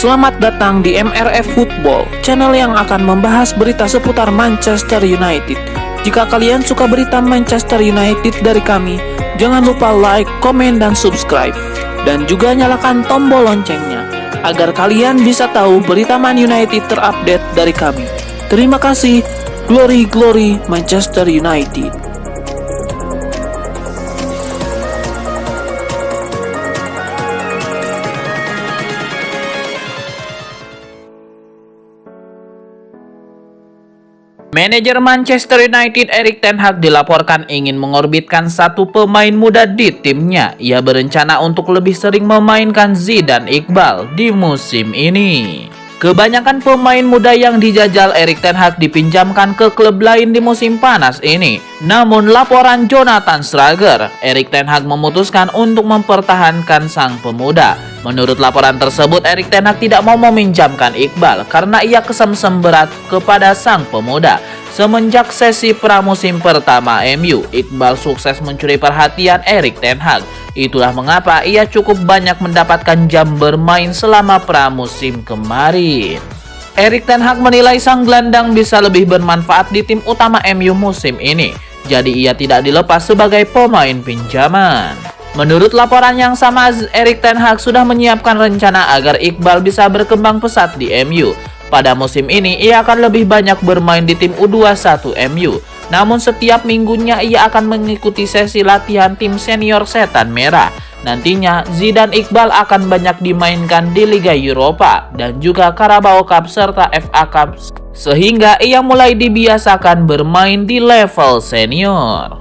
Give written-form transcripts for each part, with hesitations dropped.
Selamat datang di MRF Football, channel yang akan membahas berita seputar Manchester United. Jika kalian suka berita Manchester United dari kami, jangan lupa like, komen, dan subscribe. Dan juga nyalakan tombol loncengnya, agar kalian bisa tahu berita Man United terupdate dari kami. Terima kasih, Glory Glory Manchester United. Manajer Manchester United Erik ten Hag dilaporkan ingin mengorbitkan satu pemain muda di timnya. Ia berencana untuk lebih sering memainkan Zidane Iqbal di musim ini. Kebanyakan pemain muda yang dijajal Erik ten Hag dipinjamkan ke klub lain di musim panas ini. Namun laporan Jonathan Strager, Erik ten Hag memutuskan untuk mempertahankan sang pemuda. Menurut laporan tersebut, Erik ten Hag tidak mau meminjamkan Iqbal karena ia kesemsem berat kepada sang pemuda. Semenjak sesi pramusim pertama MU, Iqbal sukses mencuri perhatian Erik ten Hag. Itulah mengapa ia cukup banyak mendapatkan jam bermain selama pramusim kemarin. Erik ten Hag menilai sang gelandang bisa lebih bermanfaat di tim utama MU musim ini. Jadi ia tidak dilepas sebagai pemain pinjaman. Menurut laporan yang sama, Erik ten Hag sudah menyiapkan rencana agar Iqbal bisa berkembang pesat di MU. Pada musim ini, ia akan lebih banyak bermain di tim U21 MU. Namun setiap minggunya ia akan mengikuti sesi latihan tim senior Setan Merah. Nantinya, Zidane Iqbal akan banyak dimainkan di Liga Eropa dan juga Carabao Cup serta FA Cup, sehingga ia mulai dibiasakan bermain di level senior.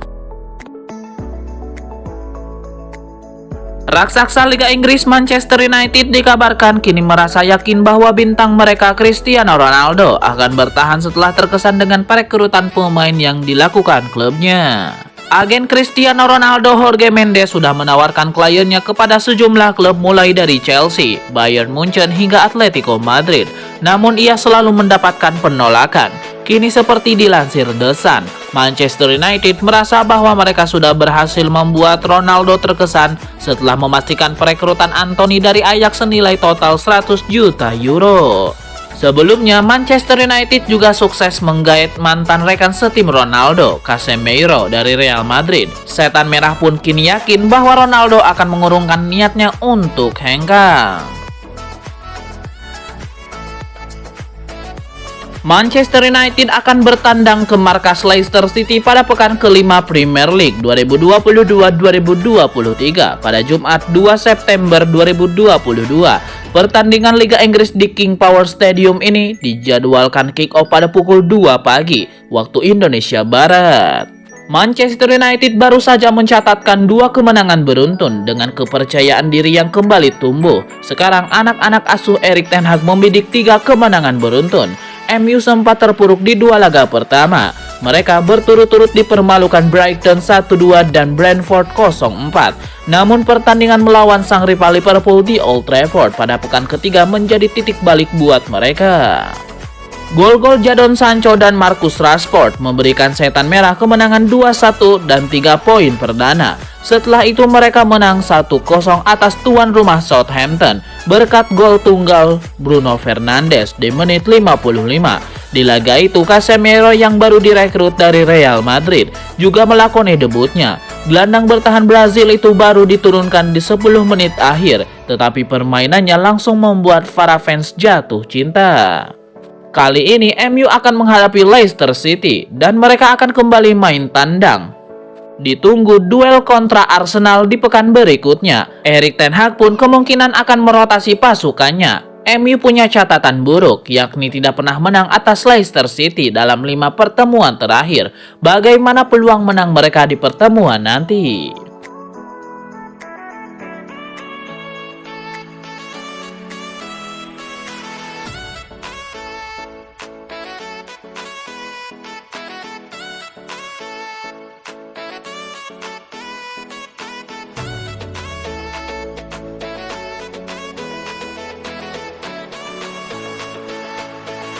Raksasa Liga Inggris Manchester United dikabarkan kini merasa yakin bahwa bintang mereka Cristiano Ronaldo akan bertahan setelah terkesan dengan perekrutan pemain yang dilakukan klubnya. Agen Cristiano Ronaldo Jorge Mendes sudah menawarkan kliennya kepada sejumlah klub mulai dari Chelsea, Bayern Munchen hingga Atletico Madrid. Namun ia selalu mendapatkan penolakan. Kini seperti dilansir The Sun, Manchester United merasa bahwa mereka sudah berhasil membuat Ronaldo terkesan setelah memastikan perekrutan Anthony dari Ajax senilai total 100 juta euro. Sebelumnya, Manchester United juga sukses menggait mantan rekan setim Ronaldo, Casemiro dari Real Madrid. Setan Merah pun kini yakin bahwa Ronaldo akan mengurungkan niatnya untuk hengkang. Manchester United akan bertandang ke markas Leicester City pada pekan kelima Premier League 2022-2023 pada Jumat 2 September 2022. Pertandingan Liga Inggris di King Power Stadium ini dijadwalkan kick-off pada pukul 2 pagi waktu Indonesia Barat. Manchester United baru saja mencatatkan 2 kemenangan beruntun dengan kepercayaan diri yang kembali tumbuh. Sekarang anak-anak asuh Erik ten Hag membidik 3 kemenangan beruntun. MU sempat terpuruk di 2 laga pertama. Mereka berturut-turut dipermalukan Brighton 1-2 dan Brentford 0-4. Namun pertandingan melawan sang rival Liverpool di Old Trafford pada pekan ketiga menjadi titik balik buat mereka. Gol-gol Jadon Sancho dan Marcus Rashford memberikan Setan Merah kemenangan 2-1 dan 3 poin perdana. Setelah itu mereka menang 1-0 atas tuan rumah Southampton berkat gol tunggal Bruno Fernandes di menit 55. Di laga itu, Casemiro yang baru direkrut dari Real Madrid juga melakoni debutnya. Gelandang bertahan Brazil itu baru diturunkan di 10 menit akhir, tetapi permainannya langsung membuat para fans jatuh cinta. Kali ini MU akan menghadapi Leicester City dan mereka akan kembali main tandang. Ditunggu duel kontra Arsenal di pekan berikutnya. Erik ten Hag pun kemungkinan akan merotasi pasukannya. MU punya catatan buruk, yakni tidak pernah menang atas Leicester City dalam 5 pertemuan terakhir. Bagaimana peluang menang mereka di pertemuan nanti?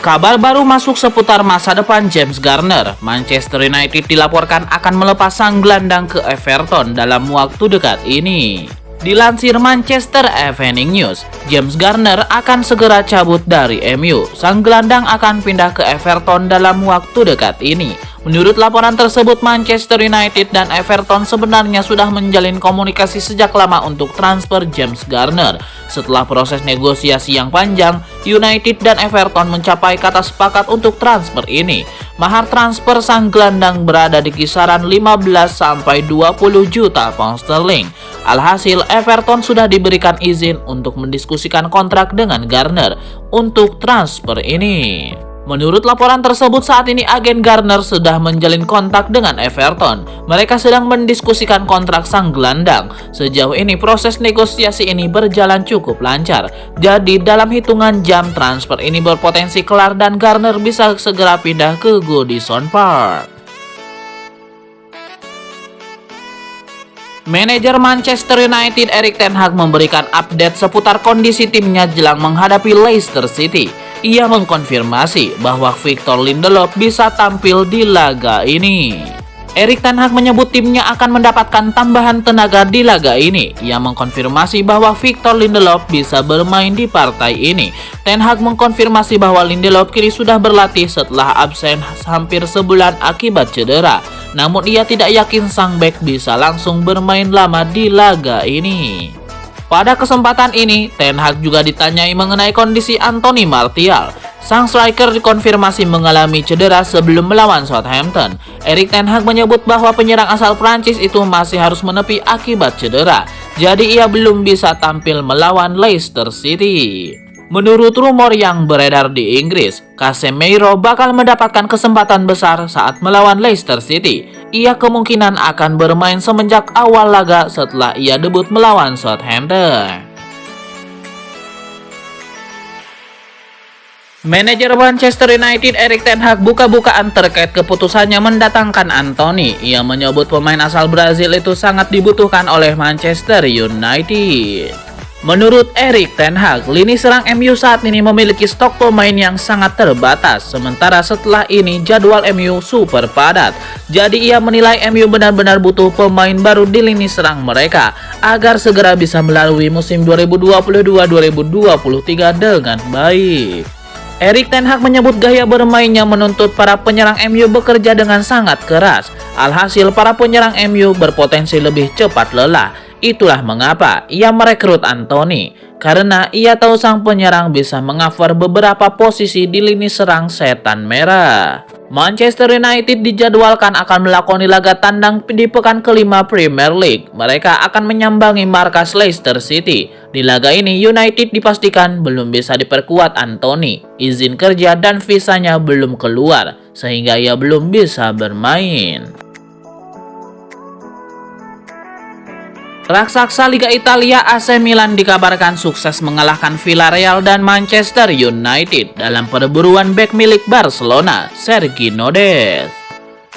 Kabar baru masuk seputar masa depan James Garner. Manchester United dilaporkan akan melepas sang gelandang ke Everton dalam waktu dekat ini. Dilansir Manchester Evening News, James Garner akan segera cabut dari MU. Sang gelandang akan pindah ke Everton dalam waktu dekat ini. Menurut laporan tersebut, Manchester United dan Everton sebenarnya sudah menjalin komunikasi sejak lama untuk transfer James Garner. Setelah proses negosiasi yang panjang, United dan Everton mencapai kata sepakat untuk transfer ini. Mahar transfer sang gelandang berada di kisaran 15-20 juta pound sterling. Alhasil, Everton sudah diberikan izin untuk mendiskusikan kontrak dengan Garner untuk transfer ini. Menurut laporan tersebut, saat ini agen Garner sudah menjalin kontak dengan Everton. Mereka sedang mendiskusikan kontrak sang gelandang. Sejauh ini proses negosiasi ini berjalan cukup lancar. Jadi dalam hitungan jam transfer ini berpotensi kelar dan Garner bisa segera pindah ke Goodison Park. Manajer Manchester United Erik ten Hag memberikan update seputar kondisi timnya jelang menghadapi Leicester City. Ia mengkonfirmasi bahwa Victor Lindelof bisa tampil di laga ini. Erik ten Hag menyebut timnya akan mendapatkan tambahan tenaga di laga ini. Ia mengkonfirmasi bahwa Victor Lindelof bisa bermain di partai ini. Ten Hag mengkonfirmasi bahwa Lindelof kini sudah berlatih setelah absen hampir sebulan akibat cedera. Namun ia tidak yakin sang bek bisa langsung bermain lama di laga ini. Pada kesempatan ini, Ten Hag juga ditanyai mengenai kondisi Anthony Martial. Sang striker dikonfirmasi mengalami cedera sebelum melawan Southampton. Erik ten Hag menyebut bahwa penyerang asal Prancis itu masih harus menepi akibat cedera. Jadi ia belum bisa tampil melawan Leicester City. Menurut rumor yang beredar di Inggris, Casemiro bakal mendapatkan kesempatan besar saat melawan Leicester City. Ia kemungkinan akan bermain semenjak awal laga setelah ia debut melawan Southampton. Manajer Manchester United Erik ten Hag buka-bukaan terkait keputusannya mendatangkan Anthony. Ia menyebut pemain asal Brazil itu sangat dibutuhkan oleh Manchester United. Menurut Erik ten Hag, lini serang MU saat ini memiliki stok pemain yang sangat terbatas. Sementara setelah ini jadwal MU super padat. Jadi ia menilai MU benar-benar butuh pemain baru di lini serang mereka agar segera bisa melalui musim 2022-2023 dengan baik. Erik ten Hag menyebut gaya bermainnya menuntut para penyerang MU bekerja dengan sangat keras. Alhasil para penyerang MU berpotensi lebih cepat lelah. Itulah mengapa ia merekrut Anthony, karena ia tahu sang penyerang bisa mengcover beberapa posisi di lini serang setan merah. Manchester United dijadwalkan akan melakoni laga tandang di pekan kelima Premier League. Mereka akan menyambangi markas Leicester City. Di laga ini United dipastikan belum bisa diperkuat Anthony. Izin kerja dan visanya belum keluar, sehingga ia belum bisa bermain. Raksasa Liga Italia AC Milan dikabarkan sukses mengalahkan Villarreal dan Manchester United dalam perburuan bek milik Barcelona, Sergi Nodes.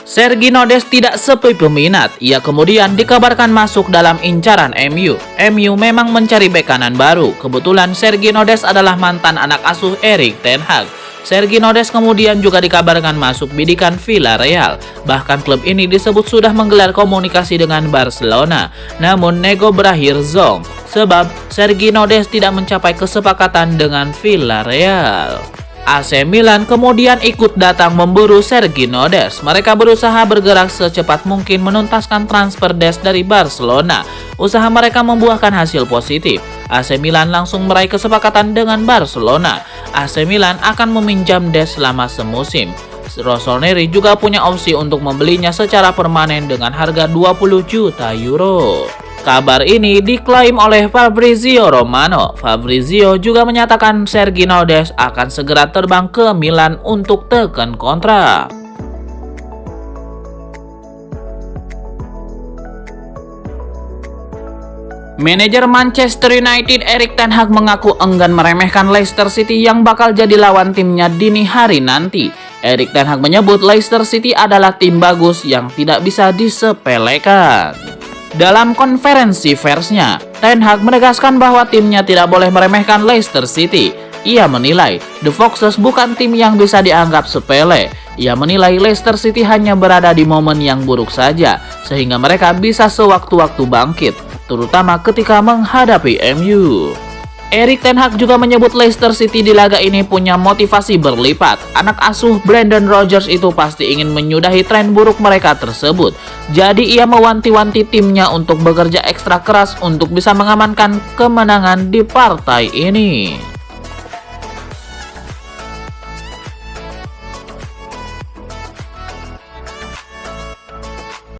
Sergi Nodes tidak sepi peminat, ia kemudian dikabarkan masuk dalam incaran MU. MU memang mencari bek kanan baru, kebetulan Sergi Nodes adalah mantan anak asuh Erik ten Hag. Sergi Nodes kemudian juga dikabarkan masuk bidikan Villarreal. Bahkan klub ini disebut sudah menggelar komunikasi dengan Barcelona. Namun nego berakhir zonk sebab Sergi Nodes tidak mencapai kesepakatan dengan Villarreal. AC Milan kemudian ikut datang memburu Sergi Nodes. Mereka berusaha bergerak secepat mungkin menuntaskan transfer Des dari Barcelona. Usaha mereka membuahkan hasil positif. AC Milan langsung meraih kesepakatan dengan Barcelona. AC Milan akan meminjam Des selama semusim. Rossoneri juga punya opsi untuk membelinya secara permanen dengan harga 20 juta euro. Kabar ini diklaim oleh Fabrizio Romano. Fabrizio juga menyatakan Sergi Nodes akan segera terbang ke Milan untuk tekan kontrak. Manajer Manchester United Erik ten Hag mengaku enggan meremehkan Leicester City yang bakal jadi lawan timnya dini hari nanti. Erik ten Hag menyebut Leicester City adalah tim bagus yang tidak bisa disepelekan. Dalam konferensi persnya, Ten Hag menegaskan bahwa timnya tidak boleh meremehkan Leicester City. Ia menilai The Foxes bukan tim yang bisa dianggap sepele. Ia menilai Leicester City hanya berada di momen yang buruk saja, sehingga mereka bisa sewaktu-waktu bangkit. terutama ketika menghadapi MU. Erik ten Hag juga menyebut Leicester City di laga ini punya motivasi berlipat. Anak asuh Brendan Rodgers itu pasti ingin menyudahi tren buruk mereka tersebut. Jadi ia mewanti-wanti timnya untuk bekerja ekstra keras untuk bisa mengamankan kemenangan di partai ini.